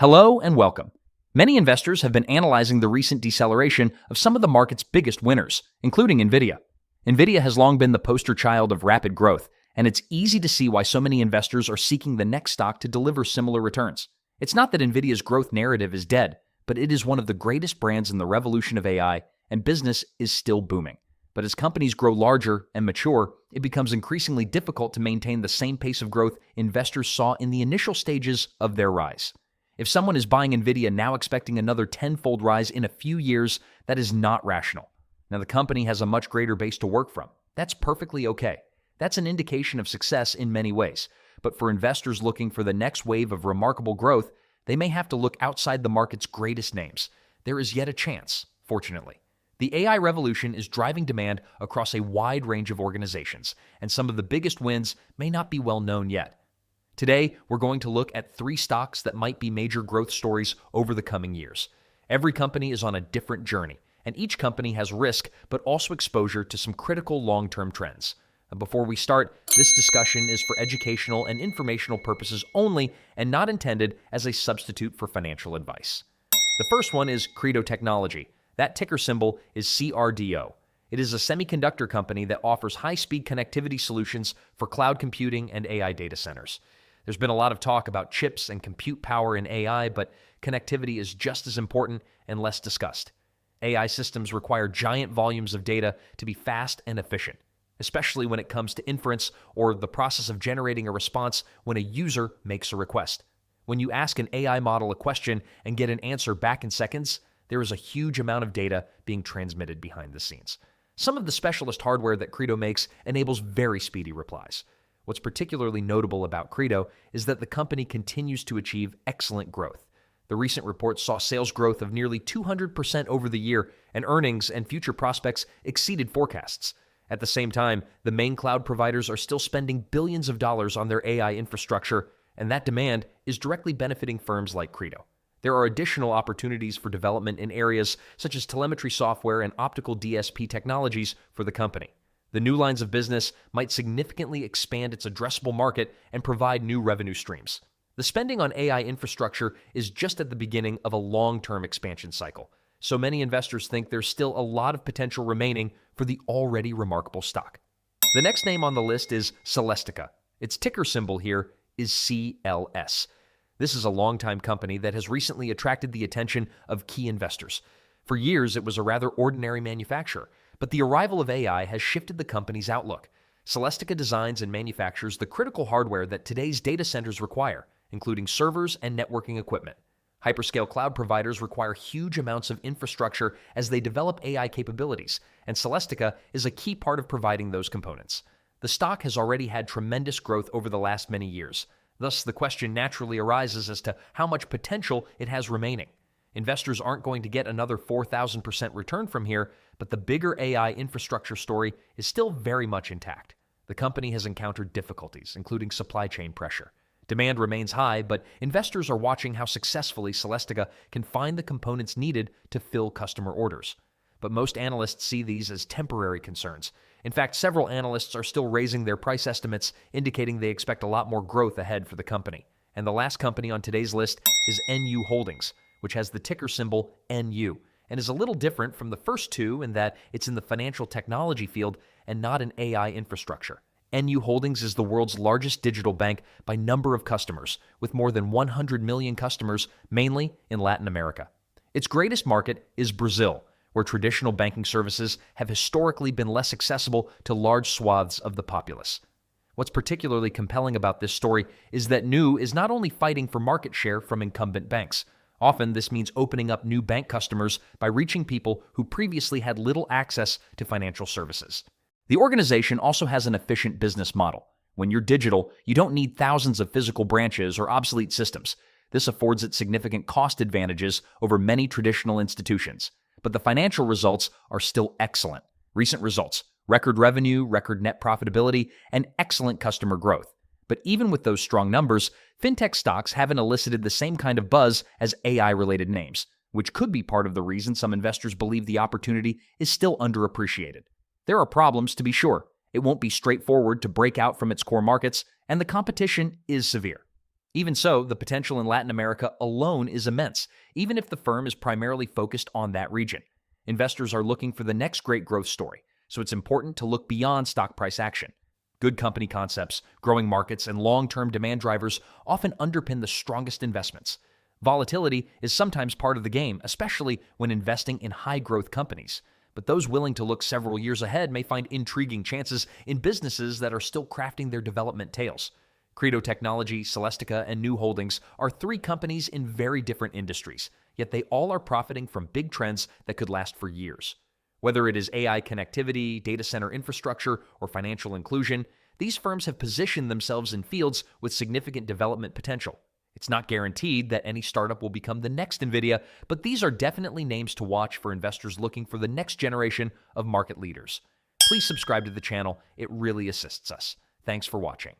Hello and welcome. Many investors have been analyzing the recent deceleration of some of the market's biggest winners, including NVIDIA. NVIDIA has long been the poster child of rapid growth, and it's easy to see why so many investors are seeking the next stock to deliver similar returns. It's not that NVIDIA's growth narrative is dead, but it is one of the greatest brands in the revolution of AI, and business is still booming. But as companies grow larger and mature, it becomes increasingly difficult to maintain the same pace of growth investors saw in the initial stages of their rise. If someone is buying NVIDIA now expecting another tenfold rise in a few years, that is not rational. Now, the company has a much greater base to work from. That's perfectly okay. That's an indication of success in many ways. But for investors looking for the next wave of remarkable growth, they may have to look outside the market's greatest names. There is yet a chance, fortunately. The AI revolution is driving demand across a wide range of organizations, and some of the biggest wins may not be well known yet. Today, we're going to look at 3 stocks that might be major growth stories over the coming years. Every company is on a different journey, and each company has risk but also exposure to some critical long-term trends. Before we start, this discussion is for educational and informational purposes only and not intended as a substitute for financial advice. The first one is Credo Technology. That ticker symbol is CRDO. It is a semiconductor company that offers high-speed connectivity solutions for cloud computing and AI data centers. There's been a lot of talk about chips and compute power in AI, but connectivity is just as important and less discussed. AI systems require giant volumes of data to be fast and efficient, especially when it comes to inference or the process of generating a response when a user makes a request. When you ask an AI model a question and get an answer back in seconds, there is a huge amount of data being transmitted behind the scenes. Some of the specialist hardware that Credo makes enables very speedy replies. What's particularly notable about Credo is that the company continues to achieve excellent growth. The recent report saw sales growth of nearly 200% over the year, and earnings and future prospects exceeded forecasts. At the same time, the main cloud providers are still spending billions of dollars on their AI infrastructure, and that demand is directly benefiting firms like Credo. There are additional opportunities for development in areas such as telemetry software and optical DSP technologies for the company. The new lines of business might significantly expand its addressable market and provide new revenue streams. The spending on AI infrastructure is just at the beginning of a long-term expansion cycle, so many investors think there's still a lot of potential remaining for the already remarkable stock. The next name on the list is Celestica. Its ticker symbol here is CLS. This is a longtime company that has recently attracted the attention of key investors. For years, it was a rather ordinary manufacturer, but the arrival of AI has shifted the company's outlook. Celestica designs and manufactures the critical hardware that today's data centers require, including servers and networking equipment. Hyperscale cloud providers require huge amounts of infrastructure as they develop AI capabilities, and Celestica is a key part of providing those components. The stock has already had tremendous growth over the last many years. Thus, the question naturally arises as to how much potential it has remaining. Investors aren't going to get another 4,000% return from here, but the bigger AI infrastructure story is still very much intact. The company has encountered difficulties, including supply chain pressure. Demand remains high, but investors are watching how successfully Celestica can find the components needed to fill customer orders. But most analysts see these as temporary concerns. In fact, several analysts are still raising their price estimates, indicating they expect a lot more growth ahead for the company. And the last company on today's list is NU Holdings, which has the ticker symbol NU, and is a little different from the first two in that it's in the financial technology field and not in AI infrastructure. NU Holdings is the world's largest digital bank by number of customers, with more than 100 million customers, mainly in Latin America. Its greatest market is Brazil, where traditional banking services have historically been less accessible to large swaths of the populace. What's particularly compelling about this story is that NU is not only fighting for market share from incumbent banks. Often, this means opening up new bank customers by reaching people who previously had little access to financial services. The organization also has an efficient business model. When you're digital, you don't need thousands of physical branches or obsolete systems. This affords it significant cost advantages over many traditional institutions. But the financial results are still excellent. Recent results: record revenue, record net profitability, and excellent customer growth. But even with those strong numbers, fintech stocks haven't elicited the same kind of buzz as AI-related names, which could be part of the reason some investors believe the opportunity is still underappreciated. There are problems, to be sure. It won't be straightforward to break out from its core markets, and the competition is severe. Even so, the potential in Latin America alone is immense, even if the firm is primarily focused on that region. Investors are looking for the next great growth story, so it's important to look beyond stock price action. Good company concepts, growing markets, and long-term demand drivers often underpin the strongest investments. Volatility is sometimes part of the game, especially when investing in high-growth companies. But those willing to look several years ahead may find intriguing chances in businesses that are still crafting their development tales. Credo Technology, Celestica, and New Holdings are three companies in very different industries, yet they all are profiting from big trends that could last for years. Whether it is AI connectivity, data center infrastructure, or financial inclusion, these firms have positioned themselves in fields with significant development potential. It's not guaranteed that any startup will become the next NVIDIA, but these are definitely names to watch for investors looking for the next generation of market leaders. Please subscribe to the channel. It really assists us. Thanks for watching.